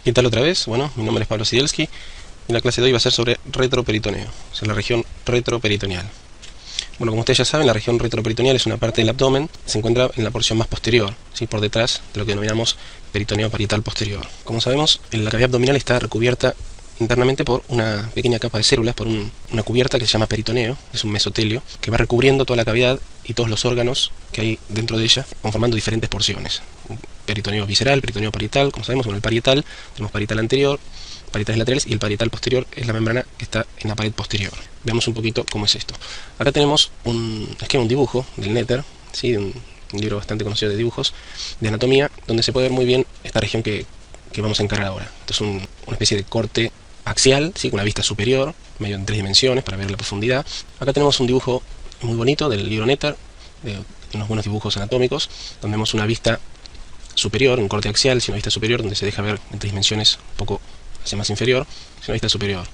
¿Qué tal otra vez? Bueno, mi nombre es Pablo Sidelski y la clase de hoy va a ser sobre retroperitoneo, o sea, la región retroperitoneal. Bueno, como ustedes ya saben, la región retroperitoneal es una parte del abdomen que se encuentra en la porción más posterior, ¿sí? Por detrás de lo que denominamos peritoneo parietal posterior. Como sabemos, la cavidad abdominal está recubierta internamente por una pequeña capa de células, por una cubierta que se llama peritoneo, es un mesotelio, que va recubriendo toda la cavidad y todos los órganos que hay dentro de ella, conformando diferentes porciones. Peritoneo visceral, peritoneo parietal, como sabemos, con el parietal tenemos parietal anterior, parietales laterales, y el parietal posterior es la membrana que está en la pared posterior. Veamos un poquito cómo es esto. Acá tenemos un dibujo del Netter, ¿sí? De un libro bastante conocido de dibujos, de anatomía, donde se puede ver muy bien esta región que vamos a encarar ahora. Esto es una especie de corte axial, ¿sí? Con una vista superior, medio en 3 dimensiones para ver la profundidad. Acá tenemos un dibujo muy bonito del libro Netter, de unos buenos dibujos anatómicos, donde vemos una vista superior, un corte axial, una vista superior, donde se deja ver en 3 dimensiones un poco hacia más inferior, es una vista superior,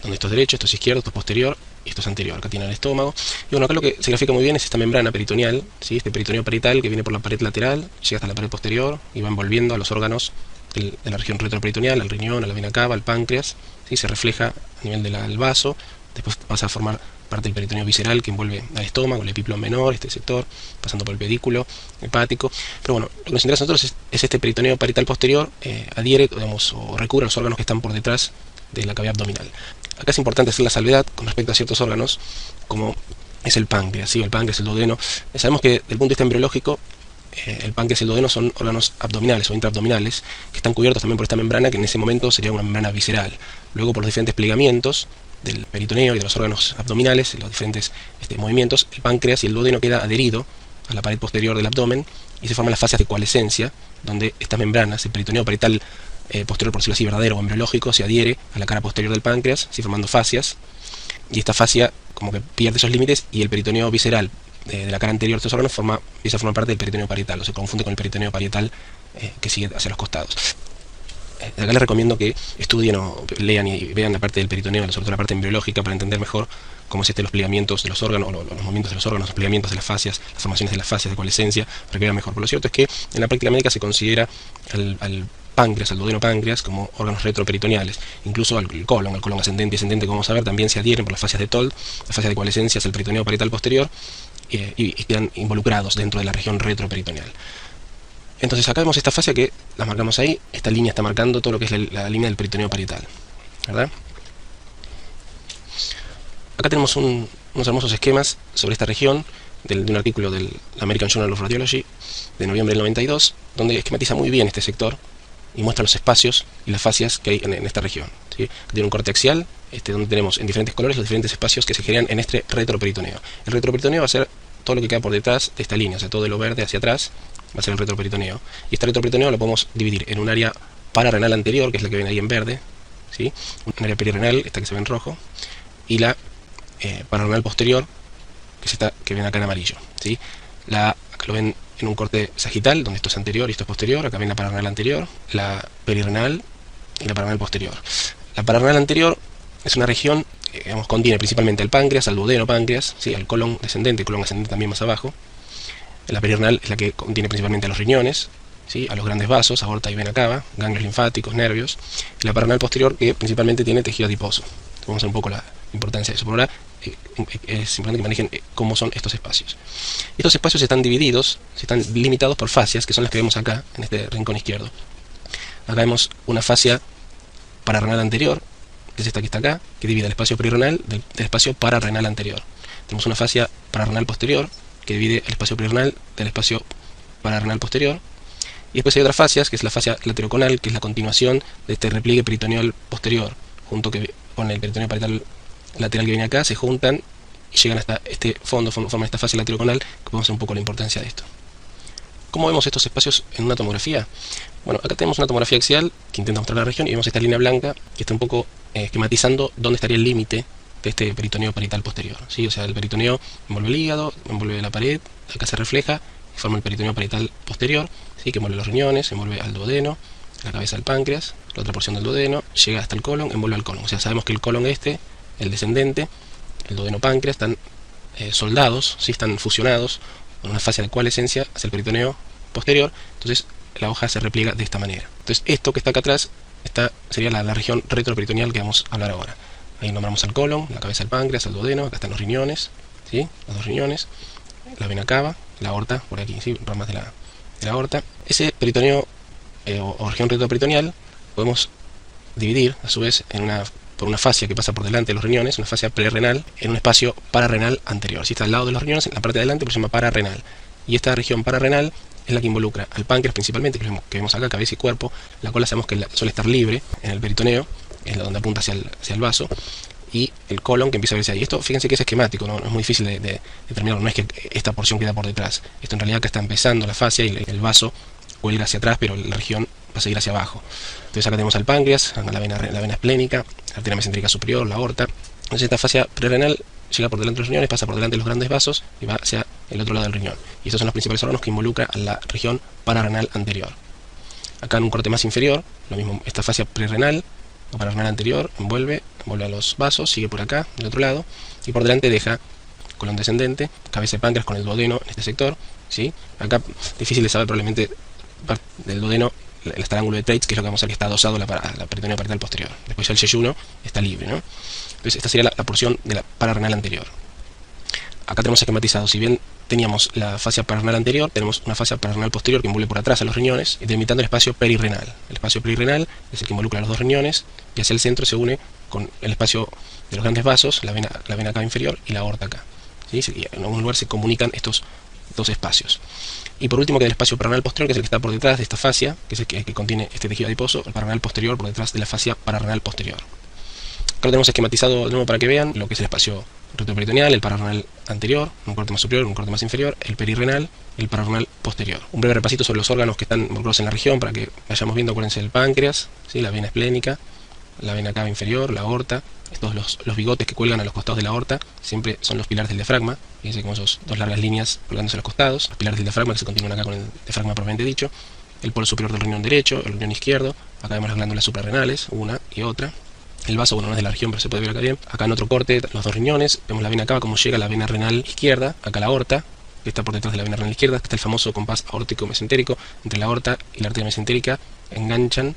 donde esto es derecho, esto es izquierdo, esto es posterior y esto es anterior. Acá tiene el estómago. Y bueno, acá lo que se grafica muy bien es esta membrana peritoneal, ¿sí? Este peritoneo parietal que viene por la pared lateral, llega hasta la pared posterior y va envolviendo a los órganos de la región retroperitoneal, al riñón, a la vena cava, al páncreas, ¿sí? Se refleja a nivel del vaso, después pasa a formar parte del peritoneo visceral que envuelve al estómago, el epiplón menor, este sector, pasando por el pedículo hepático. Pero bueno, lo que nos interesa a nosotros es este peritoneo parietal posterior, adhiere, digamos, o recubre a los órganos que están por detrás de la cavidad abdominal. Acá es importante hacer la salvedad con respecto a ciertos órganos, como es el páncreas, ¿sí? El páncreas, el duodeno. Sabemos que desde el punto de vista embriológico, el páncreas y el duodeno son órganos abdominales o intraabdominales que están cubiertos también por esta membrana, que en ese momento sería una membrana visceral. Luego, por los diferentes plegamientos del peritoneo y de los órganos abdominales, los diferentes movimientos, el páncreas y el duodeno queda adherido a la pared posterior del abdomen y se forman las fascias de coalescencia, donde estas membranas, el peritoneo parietal posterior, por decirlo así, verdadero o embriológico, se adhiere a la cara posterior del páncreas, ¿sí? Formando fascias, y esta fascia como que pierde esos límites y el peritoneo visceral de la cara anterior de estos órganos empieza a formar parte del peritoneo parietal, o se confunde con el peritoneo parietal que sigue hacia los costados. Acá les recomiendo que estudien o lean y vean la parte del peritoneo, sobre todo la parte embriológica, para entender mejor cómo es los plegamientos de los órganos, o los movimientos de los órganos, los plegamientos de las fascias, las formaciones de las fascias de coalescencia, para que vean mejor. Pero lo cierto es que en la práctica médica se considera al páncreas, al duodeno páncreas, como órganos retroperitoneales. Incluso al colon ascendente y ascendente, como vamos a ver, también se adhieren por las fascias de Told, las fascias de coalescencia hacia el peritoneo parietal posterior, y quedan involucrados dentro de la región retroperitoneal. Entonces acá vemos esta fascia que la marcamos ahí, esta línea está marcando todo lo que es la línea del peritoneo parietal, ¿verdad? Acá tenemos unos hermosos esquemas sobre esta región de un artículo del American Journal of Radiology de noviembre del 92, donde esquematiza muy bien este sector y muestra los espacios y las fascias que hay en esta región, ¿sí? Tiene un corte axial, donde tenemos en diferentes colores los diferentes espacios que se generan en este retroperitoneo. El retroperitoneo va a ser todo lo que queda por detrás de esta línea, o sea, todo de lo verde hacia atrás va a ser el retroperitoneo. Y este retroperitoneo lo podemos dividir en un área pararenal anterior, que es la que ven ahí en verde, ¿sí? Un área perirenal, esta que se ve en rojo, y la pararenal posterior, que es esta que ven acá en amarillo, ¿sí? Acá lo ven en un corte sagital, donde esto es anterior y esto es posterior. Acá ven la pararenal anterior, la perirenal y la pararenal posterior. La pararenal anterior es una región que contiene principalmente al páncreas, al duodeno páncreas, ¿sí? Al colon descendente, el colon ascendente también más abajo. La perirenal es la que contiene principalmente a los riñones, ¿sí? A los grandes vasos, aorta y vena cava, ganglios linfáticos, nervios. Y la pararenal posterior, que principalmente tiene tejido adiposo. Vamos a ver un poco la importancia de eso. Por ahora es importante que manejen cómo son estos espacios. Estos espacios están divididos, están limitados por fascias, que son las que vemos acá, en este rincón izquierdo. Acá vemos una fascia pararenal anterior, que es esta que está acá, que divide el espacio perirenal del espacio pararenal anterior. Tenemos una fascia pararenal posterior, que divide el espacio perirenal del espacio pararenal posterior. Y después hay otras fascias, que es la fascia lateroconal, que es la continuación de este repliegue peritoneal posterior, junto con el peritoneo parietal lateral que viene acá, se juntan y llegan hasta este fondo, forman esta fascia lateroconal, que podemos ver un poco la importancia de esto. ¿Cómo vemos estos espacios en una tomografía? Bueno, acá tenemos una tomografía axial que intenta mostrar la región y vemos esta línea blanca que está un poco esquematizando dónde estaría el límite de este peritoneo parietal posterior, ¿sí? O sea, el peritoneo envuelve el hígado, envuelve la pared, acá se refleja y forma el peritoneo parietal posterior, ¿sí? Que envuelve los riñones, envuelve al duodeno, la cabeza del páncreas, la otra porción del duodeno, llega hasta el colon, envuelve al colon. O sea, sabemos que el colon el descendente, el duodeno páncreas, están soldados, ¿sí? Están fusionados con una fascia de coalescencia hacia el peritoneo posterior. Entonces la hoja se repliega de esta manera. Entonces esto que está acá atrás, sería la región retroperitoneal que vamos a hablar ahora. Ahí nombramos al colon, la cabeza del páncreas, el duodeno, acá están los riñones, ¿sí? Los dos riñones, la vena cava, la aorta, por aquí, ¿sí? Ramas de la aorta. Ese peritoneo o región retroperitoneal podemos dividir, a su vez, por una fascia que pasa por delante de los riñones, una fascia prerrenal, en un espacio pararrenal anterior. Si está al lado de los riñones, en la parte de adelante, pues se llama pararrenal. Y esta región pararrenal es la que involucra al páncreas principalmente, que vemos acá, cabeza y cuerpo. La cola sabemos que suele estar libre en el peritoneo, es donde apunta hacia el vaso, y el colon que empieza a verse ahí. Esto, fíjense que es esquemático, no es muy difícil de determinarlo, no es que esta porción queda por detrás. Esto en realidad acá está empezando la fascia y el vaso puede ir hacia atrás, pero la región va a seguir hacia abajo. Entonces acá tenemos al páncreas, la vena esplénica, la arteria mesentérica superior, la aorta. Entonces esta fascia prerrenal llega por delante de los riñones, pasa por delante de los grandes vasos y va hacia el otro lado del riñón. Y estos son los principales órganos que involucran a la región pararrenal anterior. Acá en un corte más inferior, lo mismo, esta fascia prerrenal o pararrenal anterior envuelve a los vasos, sigue por acá, del otro lado, y por delante deja colon descendente, cabeza de páncreas con el duodeno en este sector, ¿sí? Acá difícil de saber, probablemente del duodeno el ángulo de Treitz, que es lo que vamos a ver que está adosado la peritoneo parietal posterior. Después ya el yeyuno está libre, ¿no? Entonces esta sería la porción de la pararrenal anterior. Acá tenemos esquematizado, si bien teníamos la fascia pararrenal anterior, tenemos una fascia pararrenal posterior que envuelve por atrás a los riñones, y delimitando el espacio perirrenal. El espacio perirrenal es el que involucra a los dos riñones, y hacia el centro se une con el espacio de los grandes vasos, la vena cava inferior y la aorta acá. ¿Sí? Y en algún lugar se comunican estos dos espacios. Y por último queda el espacio pararrenal posterior, que es el que está por detrás de esta fascia, que es el que contiene este tejido adiposo, el pararrenal posterior por detrás de la fascia pararrenal posterior. Acá lo tenemos esquematizado de nuevo para que vean lo que es el espacio retroperitoneal, el pararrenal anterior, un corte más superior, un corte más inferior, el perirrenal, el pararrenal posterior. Un breve repasito sobre los órganos que están involucrados en la región para que vayamos viendo. Acuérdense del páncreas, ¿sí? La vena esplénica, la vena cava inferior, la aorta. Estos los bigotes que cuelgan a los costados de la aorta siempre son los pilares del diafragma. Fíjense como esos dos largas líneas colgándose a los costados, los pilares del diafragma que se continúan acá con el diafragma propiamente dicho. El polo superior del riñón derecho, el riñón izquierdo. Acá vemos las glándulas suprarrenales, una y otra. El vaso, bueno, no es de la región, pero se puede ver acá bien. Acá en otro corte, los dos riñones. Vemos la vena cava, como llega la vena renal izquierda. Acá la aorta, que está por detrás de la vena renal izquierda. Está el famoso compás aórtico mesentérico. Entre la aorta y la arteria mesentérica enganchan,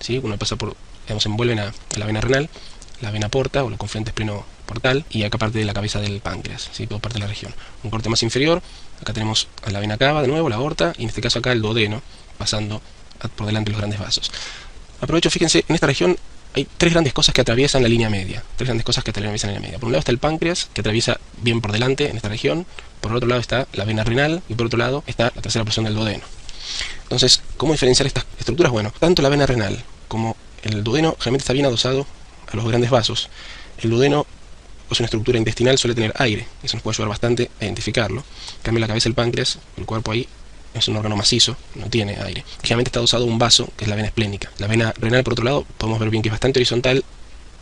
¿sí? Uno pasa por, digamos, envuelven a la vena renal, la vena porta o la confluente espleno portal, y acá parte de la cabeza del páncreas, ¿sí? Todo parte de la región. Un corte más inferior, acá tenemos a la vena cava de nuevo, la aorta, y en este caso acá el duodeno, pasando por delante de los grandes vasos. Aprovecho, fíjense, en esta región hay tres grandes cosas que atraviesan la línea media. Tres grandes cosas que atraviesan la línea media. Por un lado está el páncreas, que atraviesa bien por delante en esta región. Por el otro lado está la vena renal, y por otro lado está la tercera porción del duodeno. Entonces, ¿cómo diferenciar estas estructuras? Bueno, tanto la vena renal como el duodeno generalmente está bien adosado a los grandes vasos. El duodeno es una estructura intestinal, suele tener aire, eso nos puede ayudar bastante a identificarlo. En cambio, la cabeza del páncreas, el cuerpo ahí, es un órgano macizo, no tiene aire. Generalmente está adosado a un vaso, que es la vena esplénica. La vena renal, por otro lado, podemos ver bien que es bastante horizontal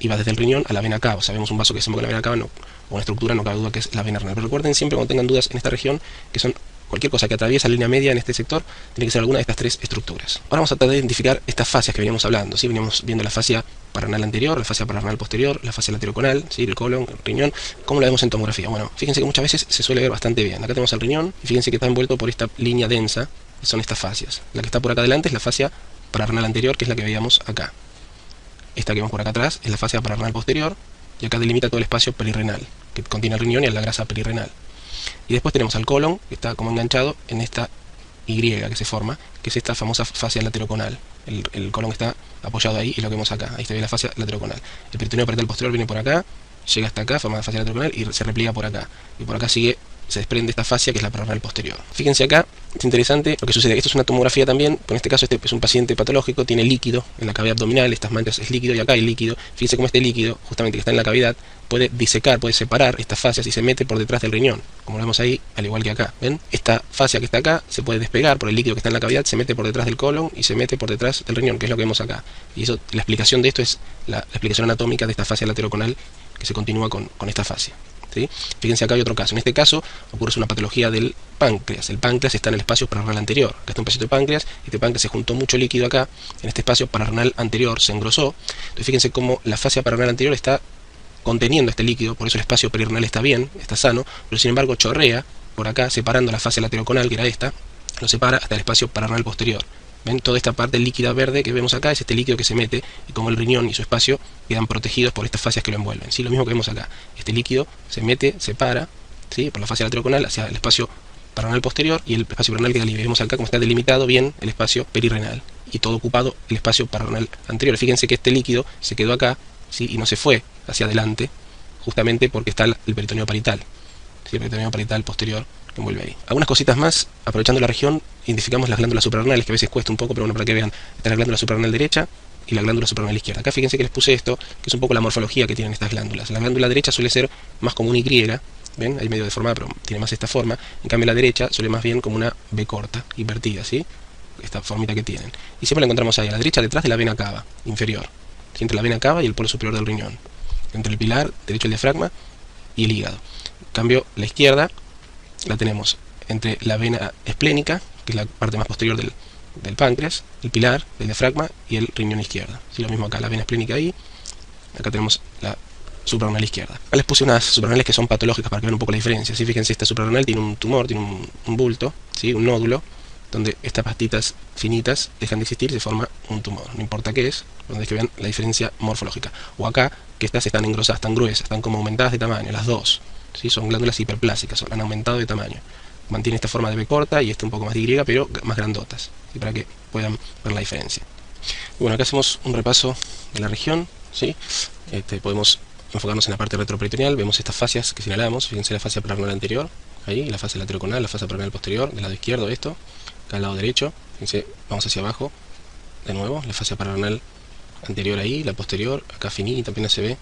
y va desde el riñón a la vena cava. Sabemos un vaso que desemboca en la vena cava, o una estructura, no cabe duda que es la vena renal. Pero recuerden siempre, cuando tengan dudas en esta región, que son cualquier cosa que atraviesa la línea media en este sector, tiene que ser alguna de estas tres estructuras. Ahora vamos a tratar de identificar estas fascias que veníamos hablando, ¿sí? Veníamos viendo la fascia pararrenal anterior, la fascia pararrenal posterior, la fascia lateroconal, ¿sí? El colon, el riñón. ¿Cómo la vemos en tomografía? Bueno, fíjense que muchas veces se suele ver bastante bien. Acá tenemos el riñón, y fíjense que está envuelto por esta línea densa, que son estas fascias. La que está por acá adelante es la fascia pararrenal anterior, que es la que veíamos acá. Esta que vemos por acá atrás es la fascia pararrenal posterior, y acá delimita todo el espacio perirrenal, que contiene el riñón y la grasa perirrenal. Y después tenemos al colon, que está como enganchado en esta Y que se forma, que es esta famosa fascia lateroconal. El colon está apoyado ahí, y lo que vemos acá. Ahí está bien la fascia lateroconal. El peritoneo parietal posterior viene por acá, llega hasta acá, forma la fascia lateroconal y se repliega por acá. Y por acá se desprende esta fascia que es la pararrenal posterior. Fíjense acá, es interesante lo que sucede. Esto es una tomografía también, en este caso este es un paciente patológico, tiene líquido en la cavidad abdominal, estas manchas es líquido y acá hay líquido. Fíjense cómo este líquido, justamente que está en la cavidad, puede disecar, puede separar estas fascias y se mete por detrás del riñón, como lo vemos ahí, al igual que acá. ¿Ven? Esta fascia que está acá se puede despegar por el líquido que está en la cavidad, se mete por detrás del colon y se mete por detrás del riñón, que es lo que vemos acá. Y eso, la explicación de esto es la explicación anatómica de esta fascia lateroconal que se continúa con esta fascia. ¿Sí? Fíjense acá hay otro caso. En este caso ocurre una patología del páncreas. El páncreas está en el espacio pararrenal anterior. Acá está un pedacito de páncreas. Este páncreas se juntó mucho líquido acá. En este espacio pararrenal anterior se engrosó. Entonces fíjense cómo la fascia pararrenal anterior está conteniendo este líquido. Por eso el espacio perirrenal está bien, está sano. Pero sin embargo chorrea por acá, separando la fascia lateroconal, que era esta. Lo separa hasta el espacio pararrenal posterior. ¿Ven? Toda esta parte líquida verde que vemos acá es este líquido que se mete, y como el riñón y su espacio quedan protegidos por estas fascias que lo envuelven, ¿sí? Lo mismo que vemos acá, este líquido se mete, se para, ¿sí? Por la fascia lateroconal hacia el espacio parrenal posterior, y el espacio parrenal queda libre. Vemos acá como está delimitado bien el espacio perirrenal, y todo ocupado el espacio parrenal anterior. Fíjense que este líquido se quedó acá, ¿sí? Y no se fue hacia adelante, justamente porque está el peritoneo parietal, ¿sí? El peritoneo parietal posterior que envuelve ahí. Algunas cositas más, aprovechando la región, identificamos las glándulas suprarrenales, que a veces cuesta un poco, pero bueno, para que vean, está la glándula suprarrenal derecha y la glándula suprarrenal izquierda. Acá fíjense que les puse esto, que es un poco la morfología que tienen estas glándulas. La glándula derecha suele ser más como una Y, ¿ven? Ahí medio deformada, pero tiene más esta forma. En cambio la derecha suele más bien como una B corta, invertida, ¿sí? Esta formita que tienen. Y siempre la encontramos ahí, a la derecha, detrás de la vena cava inferior, ¿sí? Entre la vena cava y el polo superior del riñón, entre el pilar derecho del diafragma y el hígado. En cambio la izquierda la tenemos entre la vena esplénica, que es la parte más posterior del páncreas, el pilar del diafragma y el riñón izquierdo. ¿Sí? Lo mismo acá, la vena esplénica ahí, acá tenemos la suprarrenal izquierda. Acá les puse unas suprarrenales que son patológicas para que vean un poco la diferencia. ¿Sí? Fíjense, esta suprarrenal tiene un tumor, tiene un bulto, ¿sí? Un nódulo, donde estas pastitas finitas dejan de existir y se forma un tumor. No importa qué es, donde es que vean la diferencia morfológica. O acá, que estas están engrosadas, están gruesas, están como aumentadas de tamaño, las dos. ¿Sí? Son glándulas hiperplásicas, han aumentado de tamaño. Mantiene esta forma de B corta y esta un poco más de Y, pero más grandotas, ¿sí? Para que puedan ver la diferencia. Y bueno, acá hacemos un repaso de la región, ¿sí? Podemos enfocarnos en la parte retroperitoneal, vemos estas fascias que señalamos, fíjense la fascia parrenal anterior, ahí, la fascia lateroconal, la fascia parrenal posterior, del lado izquierdo esto, acá al lado derecho, fíjense, vamos hacia abajo, de nuevo, la fascia parrenal anterior ahí, la posterior, acá finita, apenas se ve,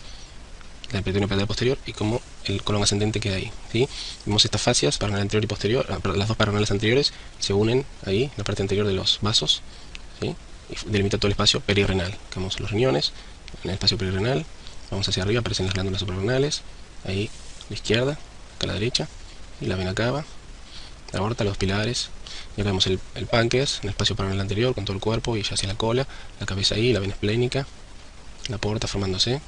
la peritoneo parietal posterior, y como el colon ascendente queda ahí, ¿sí? Vemos estas fascias, parrenal anterior y posterior, las dos parrenales anteriores se unen ahí, en la parte anterior de los vasos, ¿sí? Y delimita todo el espacio perirrenal. Vemos los riñones, en el espacio perirrenal, vamos hacia arriba, aparecen las glándulas suprarrenales, ahí, a la izquierda, acá a la derecha, y la vena cava, la aorta, los pilares, y acá vemos el páncreas, en el espacio parrenal anterior, con todo el cuerpo, y ya hacia la cola, la cabeza ahí, la vena esplénica, la porta formándose,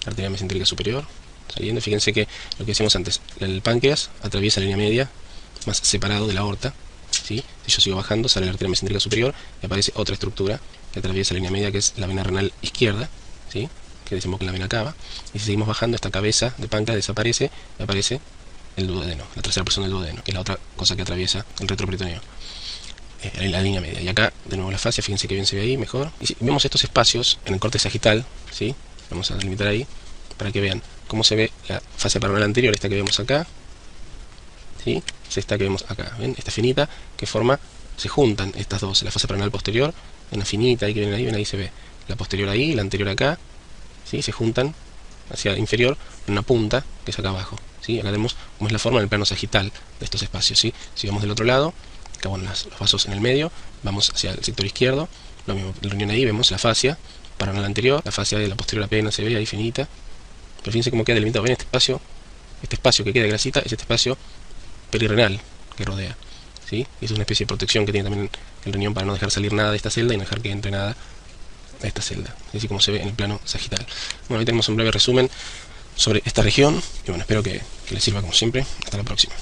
la arteria mesentérica superior, saliendo. Fíjense que lo que decíamos antes, el páncreas atraviesa la línea media, más separado de la aorta, ¿sí? Si yo sigo bajando, sale la arteria mesentérica superior y aparece otra estructura que atraviesa la línea media, que es la vena renal izquierda, ¿sí? Que desemboca en la vena cava. Y si seguimos bajando, esta cabeza de páncreas desaparece y aparece el duodeno, la tercera porción del duodeno, que es la otra cosa que atraviesa el retroperitoneo, la línea media. Y acá, de nuevo, la fascia, fíjense que bien se ve ahí, mejor. Y si vemos estos espacios en el corte sagital, ¿sí? Vamos a delimitar ahí para que vean cómo se ve la fascia parrenal anterior, esta que vemos acá, ¿sí? Es esta que vemos acá, ¿ven? Esta finita que forma, se juntan estas dos, la fascia parrenal posterior, una finita ahí que ven ahí se ve la posterior ahí y la anterior acá, ¿sí? Se juntan hacia inferior en una punta que es acá abajo, ¿sí? Acá vemos cómo es la forma del plano sagital de estos espacios, ¿sí? Si vamos del otro lado, acá bueno, los vasos en el medio, vamos hacia el sector izquierdo, lo mismo, el riñón ahí, vemos la fascia parrenal anterior, la fascia de la posterior apenas se ve ahí finita, pero fíjense cómo queda delimitado. Ven este espacio que queda de grasita es este espacio perirrenal que rodea, ¿sí? Y es una especie de protección que tiene también el riñón para no dejar salir nada de esta celda y no dejar que entre nada a esta celda, así como se ve en el plano sagital. Bueno, ahí tenemos un breve resumen sobre esta región y bueno, espero que les sirva como siempre. Hasta la próxima.